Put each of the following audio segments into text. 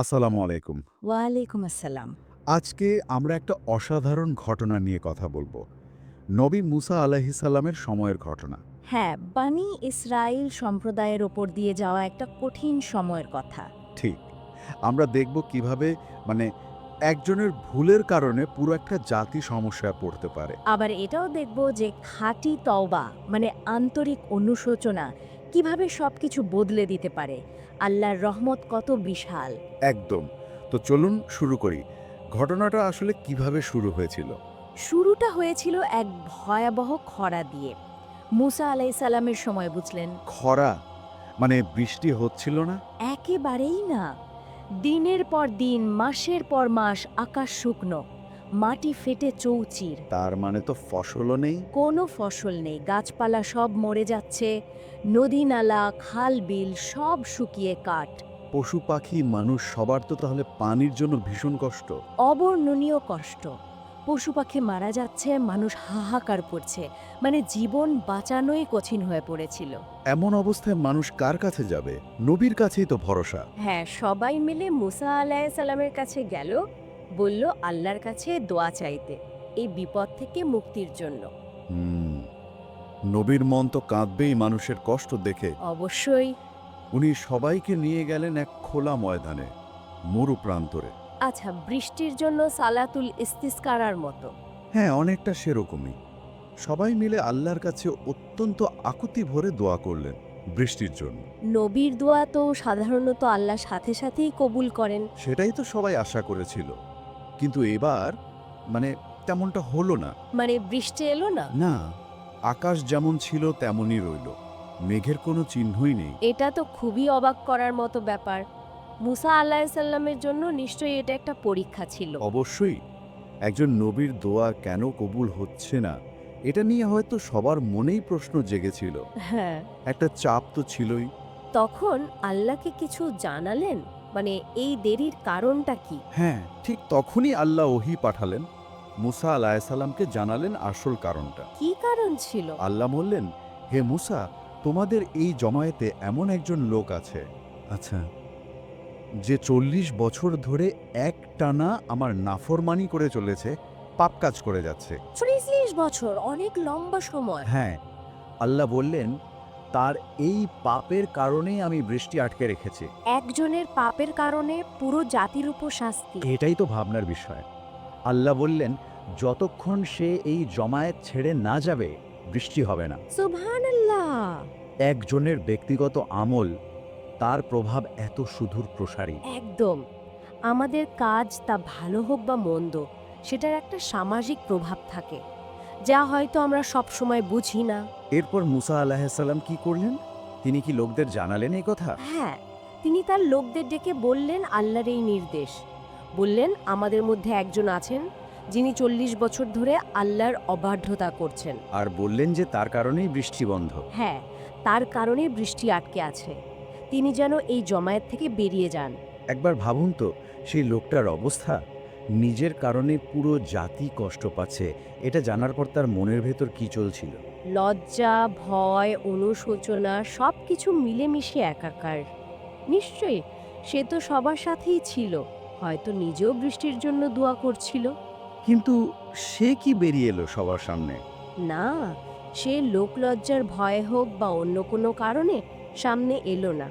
আসসালামু আলাইকুম। ওয়ালাইকুম আসসালাম। আজকে আমরা একটা অসাধারণ ঘটনা নিয়ে কথা বলবো। নবী মুসা আলাইহিস সালামের সময়ের ঘটনা। হ্যাঁ, বানি ইসরাইল সম্প্রদায়ের ওপর দিয়ে যাওয়া একটা কঠিন সময়ের কথা। ঠিক। আমরা দেখব কিভাবে মানে একজনের ভুলের কারণে পুরো একটা জাতি সমস্যায় পড়তে পারে। আবার এটাও দেখব যে খাঁটি তওবা মানে আন্তরিক অনুশোচনা কিভাবে সবকিছু বদলে দিতে পারে। আল্লাহর রহমত কত বিশাল। একদম। তো চলুন শুরু করি। ঘটনাটা আসলে কিভাবে শুরু হয়েছিল? শুরুটা হয়েছিল এক ভয়াবহ খরা দিয়ে। মুসা আলাইসাল্লামের সময় বুঝলেন। খরা মানে বৃষ্টি হচ্ছিল না? একেবারেই না। দিনের পর দিন, মাসের পর মাস আকাশ শুকনো, মাটি ফেটে চৌচির। তার মানে তো ফসলও নেই? কোনো ফসল নেই, গাছপালা সব মরে যাচ্ছে, নদী নালা খাল বিল সব শুকিয়ে কাঠ। পশু পাখি মানুষ সবার তো তাহলে পানির জন্য ভীষণ কষ্ট। অবর্ণনীয় কষ্ট। পশু পাখি মারা যাচ্ছে, মানুষ হাহাকার পড়ছে, মানে জীবন বাঁচানোই কঠিন হয়ে পড়েছিল। এমন অবস্থায় মানুষ কার কাছে যাবে? নবীর কাছেই তো ভরসা। হ্যাঁ, সবাই মিলে মুসা আলাইসাল্লামের কাছে গেল, বলল আল্লাহর কাছে দোয়া চাইতে এই বিপদ থেকে মুক্তির জন্য। হুম, নবীর মন তো কাঁদবেই মানুষের কষ্ট দেখে। অবশ্যই। উনি সবাইকে নিয়ে গেলেন এক খোলা ময়দানে, মরু প্রান্তরে। আচ্ছা, বৃষ্টির জন্য সালাতুল ইস্তিসকারার মতো। হ্যাঁ, অনেকটা সেরকমই। সবাই মিলে আল্লাহর কাছে অত্যন্ত আকুতি ভরে দোয়া করলেন বৃষ্টির জন্য। নবীর দোয়া তো সাধারণত আল্লাহ সাথে সাথেই কবুল করেন। সেটাই তো সবাই আশা করেছিল। কিন্তু এবার মানে তেমনটা হলো না। মানে বৃষ্টি এলো না। না, আকাশ যেমন ছিল তেমনই রইল। মেঘের কোনো চিহ্নই নেই। এটা তো খুবই অবাক করার মতো ব্যাপার। মুসা আলাহিসাল্লামের জন্য নিশ্চয়ই এটা একটা পরীক্ষা ছিল। অবশ্যই একজন নবীর দোয়া কেন কবুল হচ্ছে না এটা নিয়ে হয়তো সবার মনেই প্রশ্ন জেগেছিল। হ্যাঁ। একটা চাপ তো ছিলই। তখন আল্লাহকে কিছু জানালেন, মানে এই দেরির কারণটা কি? হ্যাঁ, ঠিক তখনই আল্লাহ ওহী পাঠালেন। মুসা আলাইসাল্লামকে জানালেন আসল কারণটা। কি কারণ ছিল? আল্লাহ বললেন, হে মুসা, তোমাদের এই জমায়েতে এমন একজন লোক আছে, আচ্ছা, যে ৪০ বছর ধরে একটানা আমার নাফরমানি করে চলেছে, পাপ কাজ করে যাচ্ছে। ৩০ বছর অনেক লম্বা সময়। হ্যাঁ, আল্লাহ বললেন, তার এই পাপের কারণেই আমি বৃষ্টি আটকে রেখেছি। একজনের পাপের কারণে পুরো জাতির উপর শাস্তি। এটাই তো ভাবনার বিষয়। আল্লাহ বললেন, যতক্ষণ সে এই জমায়েত ছেড়ে না যাবে, বৃষ্টি হবে না। সুবহানাল্লাহ। একজনের ব্যক্তিগত আমল, তার প্রভাব এত সুদূর প্রসারী। একদম। আমাদের কাজ তা ভালো হোক বা মন্দ, সেটার একটা সামাজিক প্রভাব থাকে, যা হয়তো আমরা সব সময় বুঝি না। এরপর মুসা আলাহিসাল্লাম কি করলেন? তিনি কি লোকদের জানালেন এই কথা? হ্যাঁ, তিনি তার লোকদের ডেকে বললেন আল্লাহর এই নির্দেশ। বললেন, আমাদের মধ্যে একজন আছেন যিনি ৪০ বছর ধরে আল্লাহর অবাধ্যতা করছেন। আর বললেন যে তার কারণেই বৃষ্টি বন্ধ। হ্যাঁ, তার কারণে বৃষ্টি আটকে আছে। তিনি যেন এই জমায়েত থেকে বেরিয়ে যান। একবার ভাবুন তো, সেই লোকটার অবস্থা। নিজের কারণে পুরো জাতি কষ্ট পাচ্ছে, এটা জানার পর তার মনের ভেতর কি চলছিল? লজ্জা, ভয়, অনুশোচনা সবকিছু মিলেমিশে একাকার। নিশ্চয়ই সে তো সবার সাথেই ছিল, হয়তো নিজেও বৃষ্টির জন্য দোয়া করছিল। কিন্তু সে কি বেরিয়ে এলো সবার সামনে? না, সে লোকলজ্জার ভয়ে হোক বা অন্য কোনো কারণে সামনে এলো না,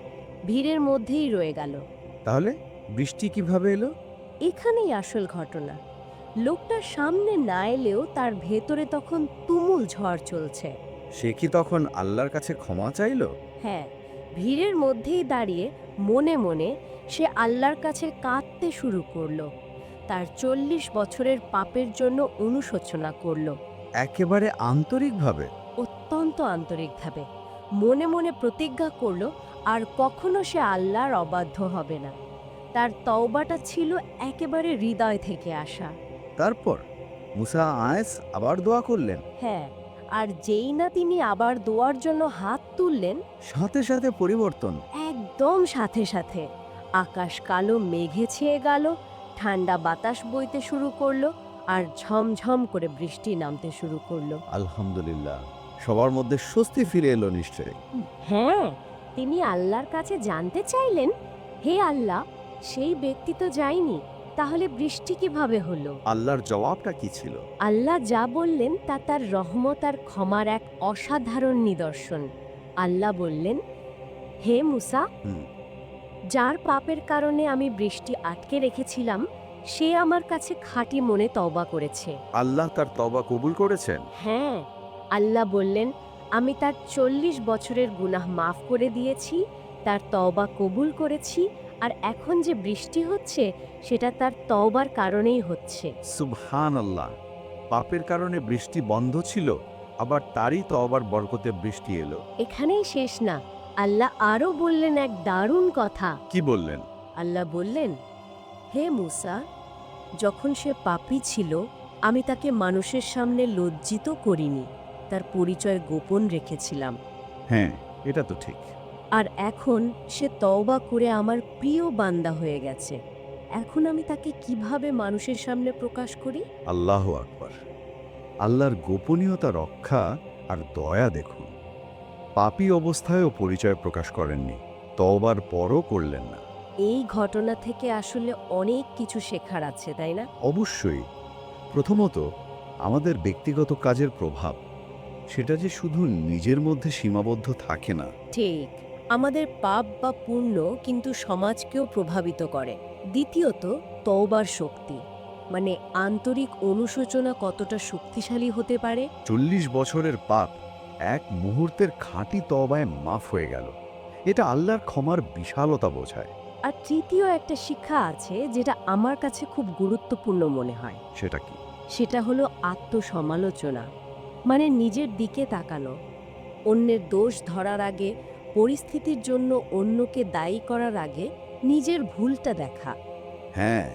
ভিড়ের মধ্যেই রয়ে গেল। তাহলে বৃষ্টি কিভাবে এলো? এখানেই আসল ঘটনা। লোকটার সামনে না এলেও তার ভেতরে তখন তুমুল ঝড় চলছে। সে কি তখন আল্লাহর কাছে ক্ষমা চাইলো? হ্যাঁ, ভিড়ের মধ্যেই দাঁড়িয়ে মনে মনে সে আল্লাহর কাছে কাঁদতে শুরু করলো। তার ৪০ বছরের পাপের জন্য অনুশোচনা করলো। একেবারে আন্তরিকভাবে? অত্যন্ত আন্তরিকভাবে মনে মনে প্রতিজ্ঞা করলো আর কখনো সে আল্লাহর অবাধ্য হবে না। তার তওবাটা ছিল একেবারে হৃদয় থেকে আসা। তারপর মুসা আয়েস আবার দোয়া করলেন। হ্যাঁ, আর যেই না তিনি আবার দোয়ার জন্য হাত তুললেন, সাথে সাথে পরিবর্তন। একদম সাথে সাথে আকাশ কালো মেঘে ছেয়ে গেল, ঠান্ডা বাতাস বইতে শুরু করলো, আর ঝমঝম করে বৃষ্টি নামতে শুরু করলো। আলহামদুলিল্লাহ, সবার মধ্যে স্বস্তি ফিরে এলো নিশ্চয়ই। হ্যাঁ, তিনি আল্লাহর কাছে জানতে চাইলেন, হে আল্লাহ, সেই ব্যক্তি তো যায়নি, তাহলে বৃষ্টি কিভাবে হলো? আল্লাহর জবাবটা কি ছিল? আল্লাহ যা বললেন তা তার রহমত আর ক্ষমার এক অসাধারণ নিদর্শন। আল্লাহ বললেন, হে মুসা, হুম, যার পাপের কারণে আমি বৃষ্টি আটকে রেখেছিলাম, সে আমার কাছে খাঁটি মনে তওবা করেছে। আল্লাহ তার তওবা কবুল করেছেন। হ্যাঁ, আল্লাহ বললেন, আমি তার 40 বছরের গুনাহ মাফ করে দিয়েছি, তার তওবা কবুল করেছি, আর এখন যে বৃষ্টি হচ্ছে সেটা তার তওবার কারণেই হচ্ছে। সুবহানাল্লাহ। পাপের কারণে বৃষ্টি বন্ধ ছিল, আবার তারই তওবার বরকতে বৃষ্টি এলো। এখানেই শেষ না, আল্লাহ আরও বললেন এক দারুণ কথা। কি বললেন? আল্লাহ বললেন, হে মুসা, যখন সে পাপী ছিল, আমি তাকে মানুষের সামনে লজ্জিত করিনি, তার পরিচয় গোপন রেখেছিলাম। হ্যাঁ, এটা তো ঠিক। আর এখন সে তওবা করে আমার প্রিয় বান্দা হয়ে গেছে। এখন আমি তাকে কিভাবে মানুষের সামনে প্রকাশ করি? আল্লাহু আকবার। আল্লাহর গোপনীয়তা রক্ষা আর দয়া দেখুন। পাপী অবস্থায়ও পরিচয় প্রকাশ করেননি, তওবার পরও করলেন না। এই ঘটনা থেকে আসলে অনেক কিছু শেখার আছে, তাই না? অবশ্যই। প্রথমত, আমাদের ব্যক্তিগত কাজের প্রভাব, সেটা যে শুধু নিজের মধ্যে সীমাবদ্ধ থাকে না। ঠিক, আমাদের পাপ বা পুণ্য কিন্তু সমাজকেও প্রভাবিত করে। দ্বিতীয়ত, তওবার শক্তি, মানে আন্তরিক অনুশোচনা কতটা শক্তিশালী হতে পারে। 40 বছরের পাপ এক মুহূর্তের খাঁটি তওবায় মাফ হয়ে গেল। এটা আল্লাহর ক্ষমার বিশালতা বোঝায়। আর তৃতীয় একটা শিক্ষা আছে যেটা আমার কাছে খুব গুরুত্বপূর্ণ মনে হয়। সেটা কি? সেটা হলো আত্মসমালোচনা, মানে নিজের দিকে তাকানো, অন্যের দোষ ধরার আগে, পরিস্থিতির জন্য অন্যকে দায়ী করার আগে নিজের ভুলটা দেখা। হ্যাঁ,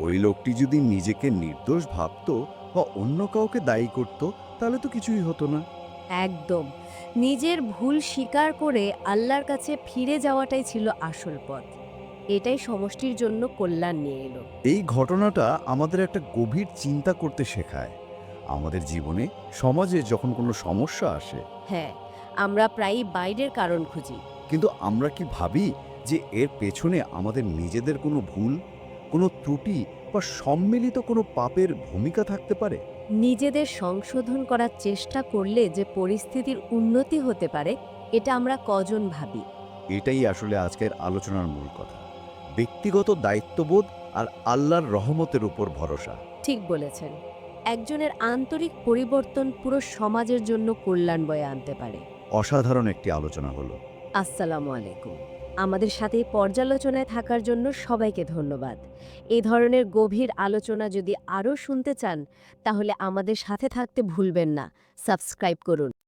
ওই লোকটি যদি নিজেকে নির্দোষ ভাবত বা অন্য কাউকে দায়ী করত, তাহলে তো কিছুই হতো না। একদম, নিজের ভুল স্বীকার করে আল্লাহর কাছে ফিরে যাওয়াটাই ছিল আসল পথ। এটাই সমষ্টির জন্য কল্যাণ নিয়ে এলো। এই ঘটনাটা আমাদের একটা গভীর চিন্তা করতে শেখায়। আমাদের জীবনে, সমাজে যখন কোনো সমস্যা আসে, হ্যাঁ, আমরা প্রায়ই বাইরের কারণ খুঁজি। কিন্তু আমরা কি ভাবি যে এর পেছনে আমাদের নিজেদের কোনো ভুল, কোনো ত্রুটি বা সম্মিলিত কোনো পাপের ভূমিকা থাকতে পারে? নিজেদের সংশোধন করার চেষ্টা করলে যে পরিস্থিতির উন্নতি হতে পারে, এটা আমরা কজন ভাবি? এটাই আসলে আজকের আলোচনার মূল কথা। ব্যক্তিগত দায়িত্ববোধ আর আল্লাহর রহমতের উপর ভরসা। ঠিক বলেছেন, একজনের আন্তরিক পরিবর্তন পুরো সমাজের জন্য কল্যাণ বয়ে আনতে পারে। অসাধারণ একটি আলোচনা হলো। আসসালামু আলাইকুম। আমাদের সাথে এই পর্যালোচনায় থাকার জন্য সবাইকে ধন্যবাদ। এই ধরনের গভীর আলোচনা যদি আরও শুনতে চান, তাহলে আমাদের সাথে থাকতে ভুলবেন না। সাবস্ক্রাইব করুন।